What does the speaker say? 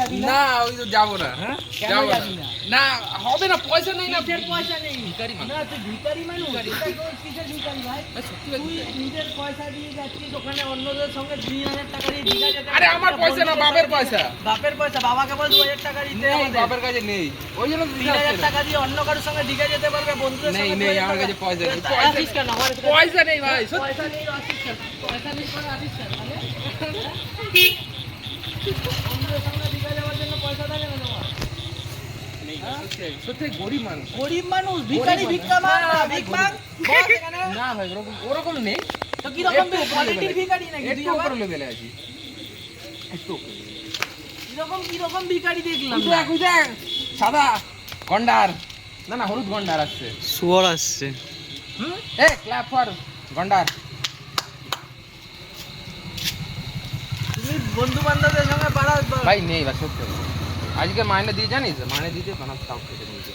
যাবি না? না ওই তো যাবো না। হ্যাঁ? কেন যাবো যাবি না? না হবে না, পয়সা নেই না। কিসের পয়সা নেই? ভিখারি মানুষ। না, তুই ভিখারি মানুষ? ভিখারি। এটা তোর কিসের ভিখারি ভাই? ভাই, সত্যি ভাই, তুই ভিখারি। নিজের পয়সা দিয়ে যাচ্ছিস ওখানে অন্যদের সঙ্গে 2000 টাকা দিয়ে দীঘা যেতে আরে আমার পয়সা না, বাপের পয়সা। বাপের পয়সা, বাবাকে বল 2000 টাকা দিতে নেই, আমাদের। বাপের কাছে নেই, ওই জন্য তো দিতে 3000 আসছে না। টাকা দিয়ে অন্য কারোর সঙ্গে দীঘা যেতে পারবে, বন্ধুদের নেই, সঙ্গে নেই, 2000 আমার টাকা। কাছে পয়সা নেই। তা পয়সা আসিস কেন? আমার কাছে পয়সা নেই ভাই, সত্যি। পয়সা নেই, আসিস কেন? পয়সা নেই করে আসিস কেন? তাহলে? বন্ধুদের সঙ্গে দীঘা যাওয়ার জন্য পয়সা থাকে না তোমার? হ্যাঁ? সত্যি গরিব মানুষ। গরিব মানুষ, ভিখারি, গরিব ভিক্ষা মানুষ। মাগ না, না, ভিক ভাই, মাগ। বস এখানে। না ভাই, ওরকম নেই। তো কিরকম একটু উপরে কোয়ালিটির level এ। ভিখারি নাকি তুই একটু আবার? উপরে লেভেলে আছি, একটু উপরে level এ। কিরকম ভিখারি দেখলাম ওই না? দেখ, ওই দেখ, সাদা গন্ডার, না না হলুদ গন্ডার আসছে। শুয়োর আসছে। এ ক্ল্যাপ ফর গন্ডার। তুমি বন্ধু বান্ধবদের সঙ্গে পাড়া ভাই নেই ভাই, সত্যি। আজকে মাইনে দিয়ে জানিস, মাইনে দিতে বানাতে তাও খেতে নিয়েছে।